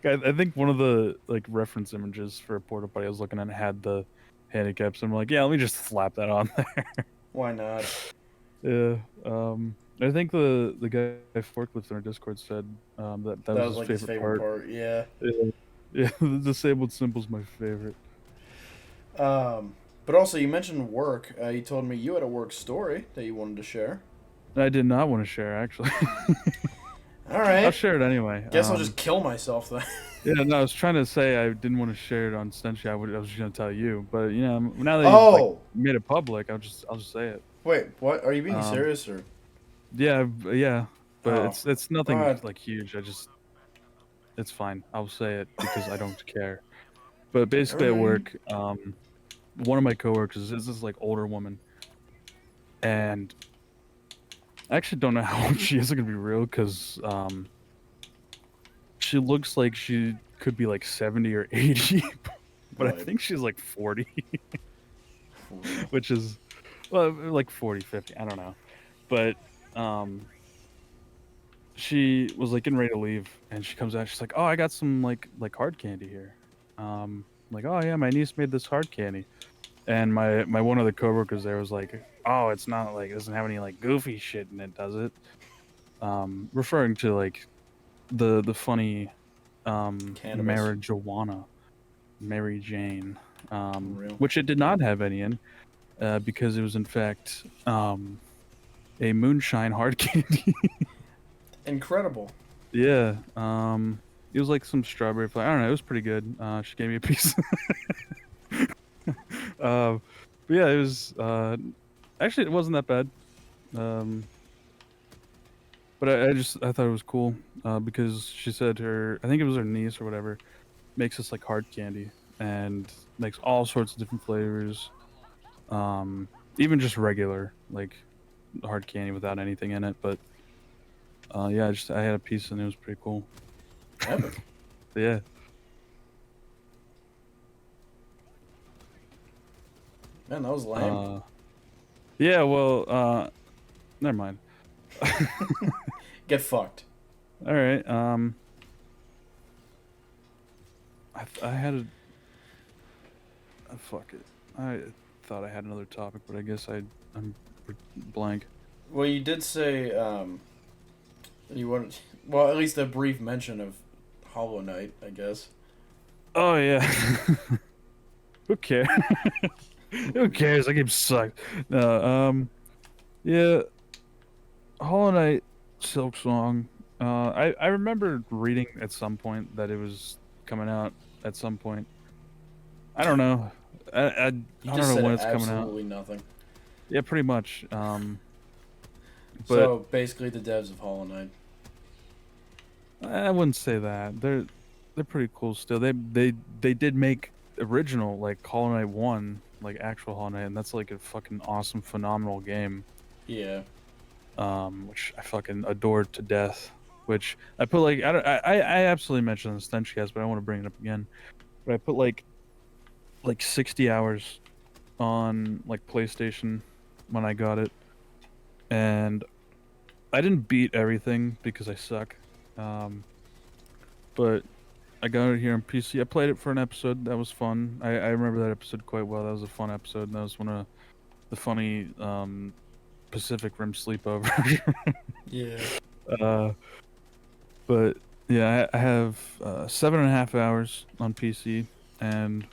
I think one of the like reference images for a porta potty I was looking at had the handicaps. I'm like, yeah, let me just slap that on there. Why not? Yeah. I think the guy I worked with in our Discord said that That was was his like his favorite favorite part. part. Yeah. Yeah, yeah, the disabled symbol's my favorite. But also, you mentioned work. You told me you had a work story that you wanted to share. I did not want to share actually. All I'll right. share it anyway. Guess I'll just kill myself then. Yeah, no, I was trying to say I didn't want to share it on Stench. I was just gonna tell you, but now that you've like Oh, made it public, I'll just say it. wait. What? Are you being Um, serious or? yeah, but Oh, it's nothing God. like huge. It's fine. I'll say it because I don't care. But All basically at right. work, one of my coworkers is this like older woman, and I actually don't know how old she is. Gonna be real, because she looks like she could be like 70 or 80, but I Right. think she's like 40, For real. which is well like 40, 50. I don't know, but um she was like getting ready to leave, and she comes out. She's like, "Oh, I got some like hard candy here." I'm like, "Oh yeah, my niece made this hard candy," and my one of the coworkers there was like, "Oh, it's not like it doesn't have any like goofy shit in it, does it?" Referring to like the funny Cannabis. marijuana, Mary Jane, For real. which it did not have any in, because it was in fact a moonshine hard candy. Incredible. Yeah. It was like some strawberry flavor. I don't know. It was pretty good. She gave me a piece. But yeah, it was. Actually, it wasn't that bad. Um, but I thought it was cool. Because she said I think it was her niece or whatever, makes this like hard candy and makes all sorts of different flavors. Um, Even just regular like hard candy without anything in it. But yeah, I had a piece and it was pretty cool. Epic. But yeah. Man, that was lame. Uh, yeah, well, never mind. Get fucked. All right. I had fuck it. I thought I had another topic, but I guess I'm blank. Well, you did say you wanted, well, at least a brief mention of Hollow Knight, I guess. Oh yeah. Who cares? Who cares? That game sucked. No. Yeah. Hollow Knight, Silk Song. I remember reading at some point that it was coming out at some point. I don't know. I You don't just know said when it's coming out. absolutely nothing. Yeah, pretty much. But So basically, the devs of Hollow Knight. I wouldn't say that. They're pretty cool still. They did make original like Hollow Knight 1, like actual Hollow Knight, and that's like a fucking awesome, phenomenal game. Yeah. Which I fucking adored to death. Which I put like I absolutely mentioned the StenchCast, but I want to bring it up again. But I put like 60 hours on like PlayStation when I got it, and I didn't beat everything because I suck. But I got it here on PC. I played it for an episode. That was fun. I remember that episode quite well. That was a fun episode. And that was one of the funny Pacific Rim sleepovers. Yeah. uh, but yeah, I have 7.5 hours on PC, and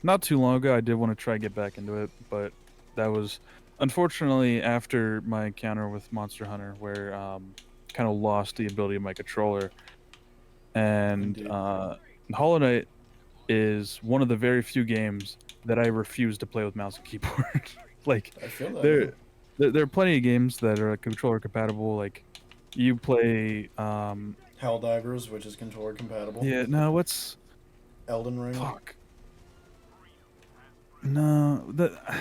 not too long ago I did want to try to get back into it, but that was unfortunately after my encounter with Monster Hunter, where kind of lost the ability of my controller. And Indeed. Hollow Knight is one of the very few games that I refuse to play with mouse and keyboard. Like I feel that. Yeah. there there are plenty of games that are controller compatible. Like you play Helldivers, which is controller compatible. yeah, no, what's Elden Ring. fuck. No,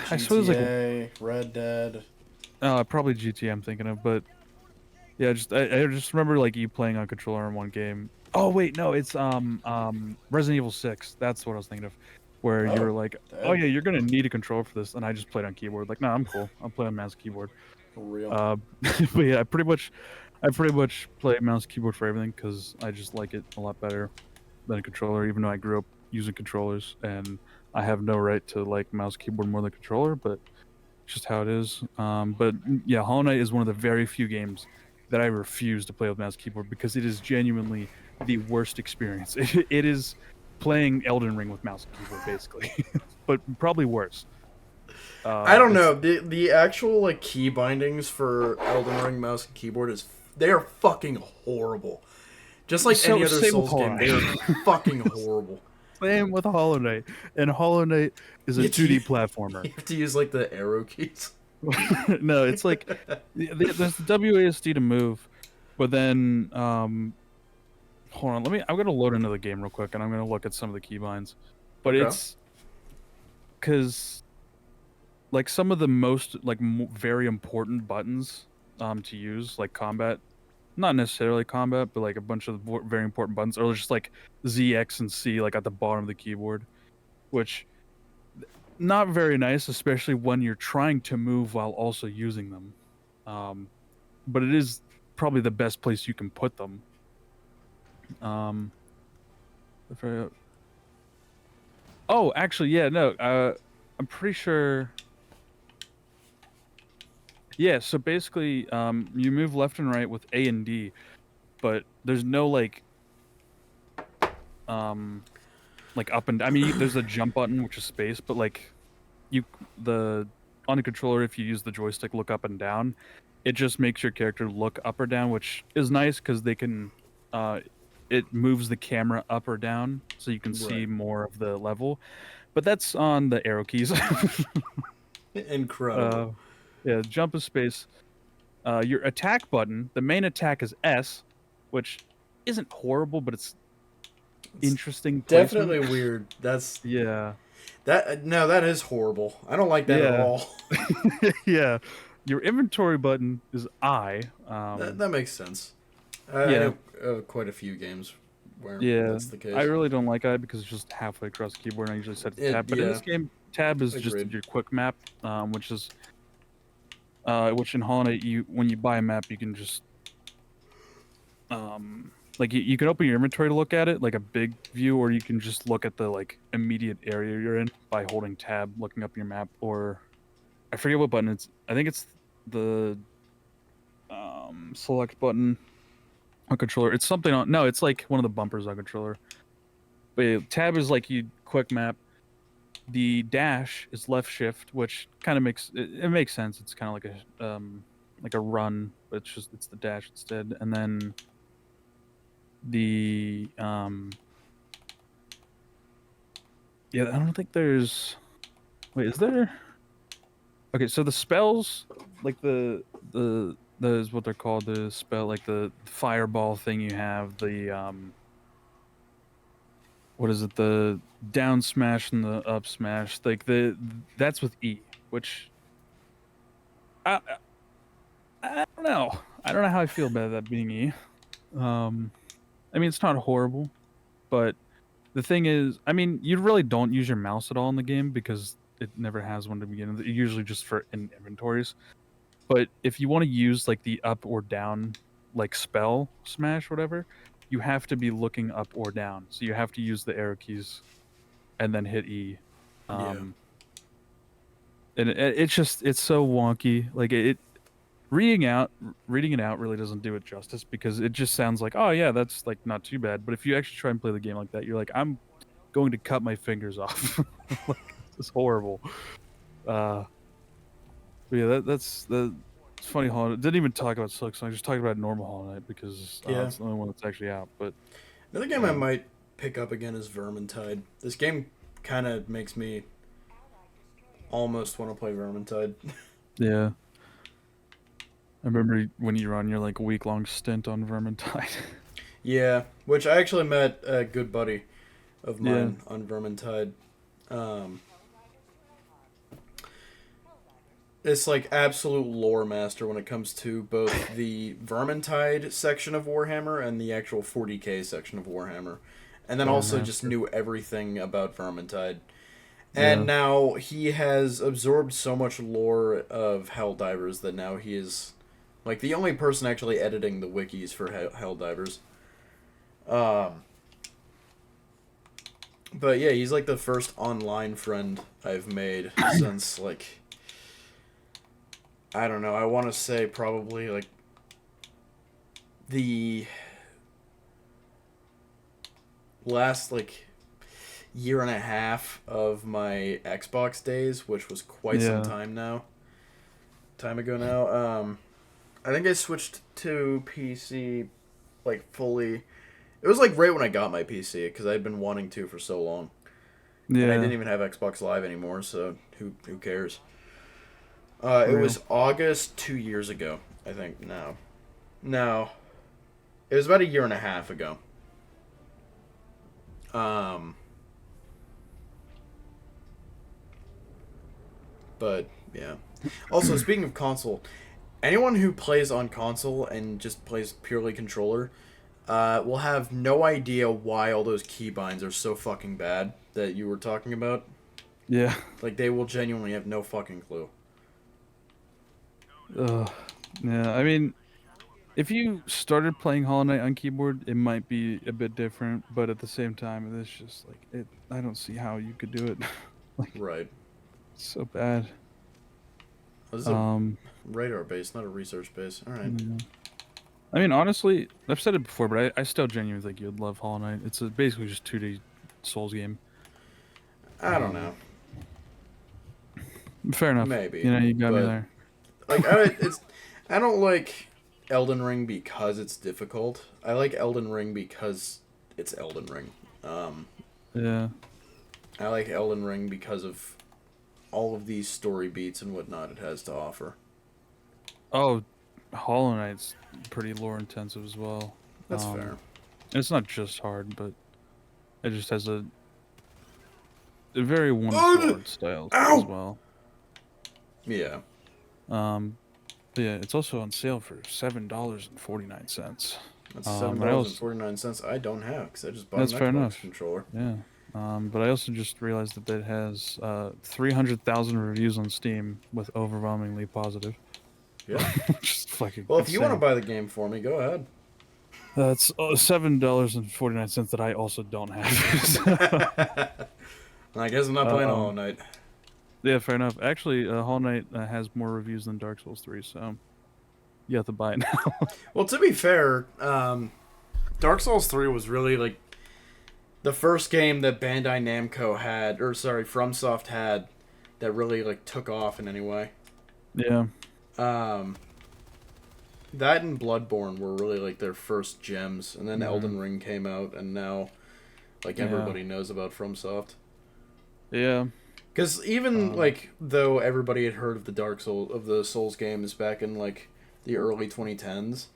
I suppose like GTA. Red Dead. probably GTA I'm thinking of, but yeah, I just remember like you playing on controller in one game. Oh wait, no, it's Resident Evil 6. That's what I was thinking of. Where you Oh. were like, "Oh Dead. yeah, you're gonna need a controller for this," and I just played on keyboard. Like, no, I'm cool. I'll play on mouse and keyboard. For real. But yeah, I pretty much play mouse and keyboard for everything because I just like it a lot better than a controller. Even though I grew up using controllers, and I have no right to like mouse keyboard more than controller, but it's just how it is. But yeah, Hollow Knight is one of the very few games that I refuse to play with mouse keyboard because it is genuinely the worst experience. It is playing Elden Ring with mouse and keyboard, basically, but probably worse. I don't It's know. The actual like key bindings for Elden Ring mouse and keyboard they are fucking horrible. Just like any other same with Souls Hollow game, they Knight. are fucking horrible. Same with Hollow Knight, and Hollow Knight is a You have to- 2D platformer. You have to use like the arrow keys. No, it's like there's the WASD to move, but then hold on, I'm gonna load into the game real quick, and I'm gonna look at some of the keybinds. But Okay. it's because like some of the most like very important buttons to use, like combat, not necessarily combat, but like a bunch of very important buttons, or just like Z, X, and C, like at the bottom of the keyboard, which not very nice, especially when you're trying to move while also using them. But it is probably the best place you can put them. If oh, actually, yeah, no, I'm pretty sure. Yeah, so basically, you move left and right with A and D, but there's no like up and. I mean, there's a jump button which is space, but like, you the on the controller, if you use the joystick, look up and down, it just makes your character look up or down, which is nice because they can, it moves the camera up or down so you can see Right. more of the level, but that's on the arrow keys. Incredible. Yeah, jump is space. Your attack button, the main attack is S, which isn't horrible, but it's interesting placement. Definitely weird. That's Yeah. that. No, that is horrible. I don't like that at Yeah. all. Yeah. Your inventory button is I. That makes sense. I Yeah. know quite a few games where Yeah. that's the case. I really don't like I because it's just halfway across the keyboard and I usually set it to tab. But in Yeah. this game, tab is just Agreed. your quick map, which is which in Hollow Knight, when you buy a map, you can just like you can open your inventory to look at it, like a big view, or you can just look at the like immediate area you're in by holding tab, looking up your map, or I forget what button it's. I think it's the select button on controller. It's something on. No, it's like one of the bumpers on controller. But yeah, tab is like you quick map. The dash is left shift, which kind of makes it makes sense. It's kind of like a run, but it's the dash instead. And then the Yeah, I don't think there's. Wait, is there? Okay, so the spells, like the is what they're called. The spell, like the fireball thing you have. The what is it? The down smash and the up smash. Like that's with E, which I I don't know. I don't know how I feel about that being E. Um, I mean, it's not horrible, but the thing is, I mean, you really don't use your mouse at all in the game because it never has one to begin with. Usually just for in inventories. But if you want to use like the up or down, like spell smash, whatever, you have to be looking up or down. So you have to use the arrow keys and then hit E. Yeah. Um, and it's just it's so wonky. Like reading out reading it out really doesn't do it justice because it just sounds like, oh yeah, that's like not too bad. But if you actually try and play the game like that, you're like, I'm going to cut my fingers off. Like this is horrible. Uh, but yeah, that's the. It's funny. Hollow Knight didn't even talk about Silk Song. I just talked about normal Hollow Knight because Yeah. it's the only one that's actually out. But Another game I might pick up again is Vermintide. This game kind of makes me almost want to play Vermintide. yeah, I remember when you were on your like week-long stint on Vermintide. Yeah, which I actually met a good buddy of Yeah, mine on Vermintide. Um, it's like absolute lore master when it comes to both the Vermintide section of Warhammer and the actual 40k section of Warhammer. And then Lore also just Master. knew everything about Vermintide. And Yeah, now he has absorbed so much lore of Helldivers that now he is like the only person actually editing the wikis for Helldivers. Um, but yeah, he's like the first online friend I've made since like I don't know. I want to say probably like the last like year and a half of my Xbox days, which was quite some yeah, time ago now. I think I switched to PC like fully. It was like right when I got my PC because I'd been wanting to for so long, and I didn't yeah. even have Xbox Live anymore. So who cares? For It real. was August 2 years ago, I think. No, it was about a year and a half ago. Um, but yeah. Also, speaking of console, anyone who plays on console and just plays purely controller, will have no idea why all those keybinds are so fucking bad that you were talking about. Yeah. Like they will genuinely have no fucking clue. Ugh. Yeah. I mean, if you started playing Hollow Knight on keyboard, it might be a bit different, but at the same time, it's just like it. I don't see how you could do it. Like Right. it's so bad. This is a Um. radar base, not a research base. All right. Yeah. I mean, honestly, I've said it before, but I still genuinely think you'd love Hollow Knight. It's basically just 2D Souls game. I don't Um, know. fair enough. Maybe, You know, you got me but there. like I don't like Elden Ring because it's difficult. I like Elden Ring because it's Elden Ring. Um, Yeah. I like Elden Ring because of all of these story beats and whatnot it has to offer. Oh, Hollow Knight's pretty lore intensive as well. That's fair. It's not just hard, but it just has a very wonderful Ugh! art style as Ow! well. Yeah, Um, but yeah, it's also on sale for $7.49. that's seven I dollars and also 49 cents. I don't have because I just bought an that's fair Xbox enough. controller. Yeah. But I also just realized that it has 300,000 reviews on Steam with overwhelmingly positive, Yeah. which is fucking Well, if you want to insane. buy the game for me, go ahead. That's $7.49 that I also don't have. I guess I'm not playing Hollow um, Knight. yeah, fair enough. Actually, Hollow Knight has more reviews than Dark Souls 3, so you have to buy it now. Well, to be fair, Dark Souls 3 was really like the first game that Bandai Namco had, or sorry, FromSoft had, that really like took off in any way. Yeah, Um, that and Bloodborne were really like their first gems, and then hmm Elden Ring came out, and now like yeah, everybody knows about FromSoft. Yeah. Because even Um, though everybody had heard of the Souls games back in the early 2010s,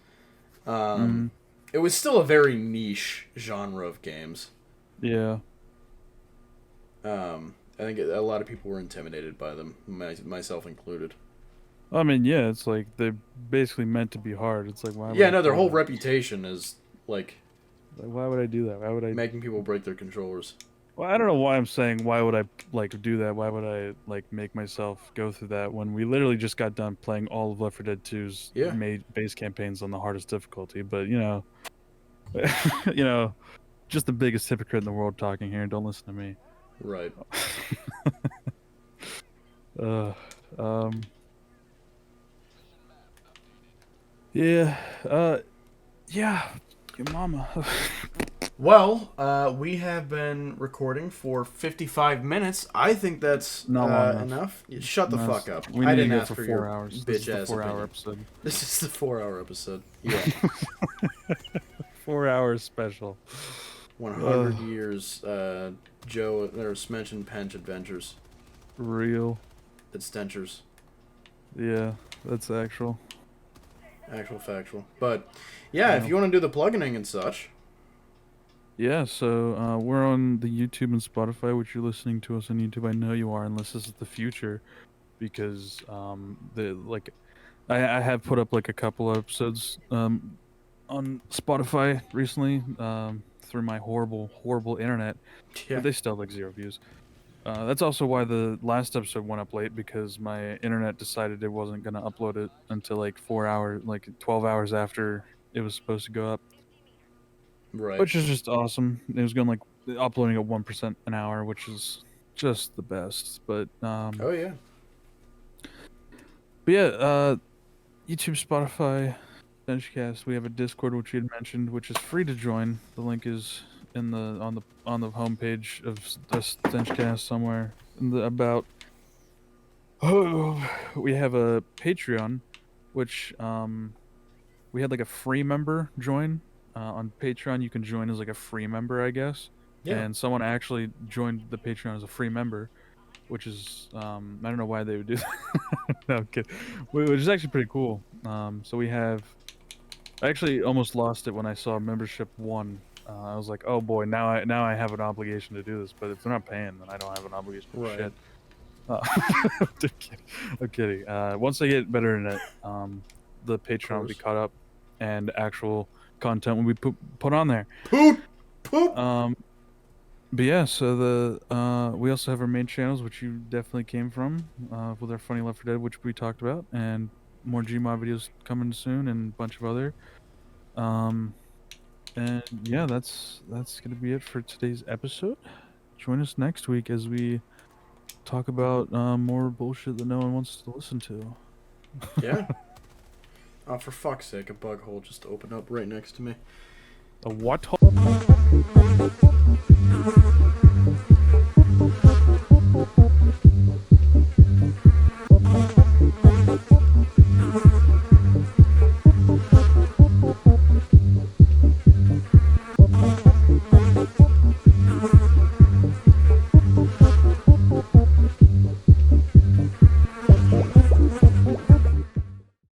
um, mm, it was still a very niche genre of games. yeah. I think a lot of people were intimidated by them, myself included. I mean, yeah, it's like they're basically meant to be hard. It's like, why would Yeah, I no, their play whole that? reputation is Like, why would I do that? Why would I? making people break their controllers. Well, I don't know why I'm saying why would I like do that? Why would I like make myself go through that when we literally just got done playing all of Left 4 Dead 2's Yeah, base campaigns on the hardest difficulty? But you know, just the biggest hypocrite in the world talking here. Don't listen to me. right. uh, um, yeah, yeah, your mama. Well, we have been recording for 55 minutes. I think that's Not long enough. enough. Shut the No, fuck up. we I need to didn't go ask for for four your hours. This is bitch the ass 4 hour opinion. episode. This is the 4 hour episode. Yeah. 4 hours special. 100 years, Joe, or Smench and Pench adventures. Real. It's Stenchers. Yeah, that's actual. Actual factual. But, yeah, if Yeah. you want to do the plugging and such. Yeah, so we're on the YouTube and Spotify, which you're listening to us on YouTube. I know you are, unless this is the future, because I have put up like a couple of episodes on Spotify recently through my horrible internet, Yeah. but they still have like 0 views. That's also why the last episode went up late, because my internet decided it wasn't gonna upload it until like 4 hours, like 12 hours after it was supposed to go up. Right. Which is just awesome. It was going like uploading at 1% an hour, which is just the best. Oh, yeah. But yeah, YouTube, Spotify, StenchCast. We have a Discord, which you had mentioned, which is free to join. The link is in the on the homepage of the StenchCast somewhere in the about. Oh, we have a Patreon, which we had like a free member join. On Patreon, you can join as like a free member, I guess. Yeah. And someone actually joined the Patreon as a free member, which is I don't know why they would do that. No, I'm kidding. Which is actually pretty cool. So we have. I actually almost lost it when I saw membership 1. I was like, oh boy, now I have an obligation to do this. But if they're not paying, then I don't have an obligation to Right. shit. I'm kidding. I'm kidding. Once I get better internet, the Patreon will be caught up, and actual content will be put on there. Poop! Poop! But yeah, so we also have our main channels, which you definitely came from, with our funny Left 4 Dead, which we talked about, and more Gmod videos coming soon, and a bunch of other. And yeah, that's gonna be it for today's episode. Join us next week as we talk about more bullshit that no one wants to listen to. Yeah. Oh, for fuck's sake, a bug hole just opened up right next to me. A what hole?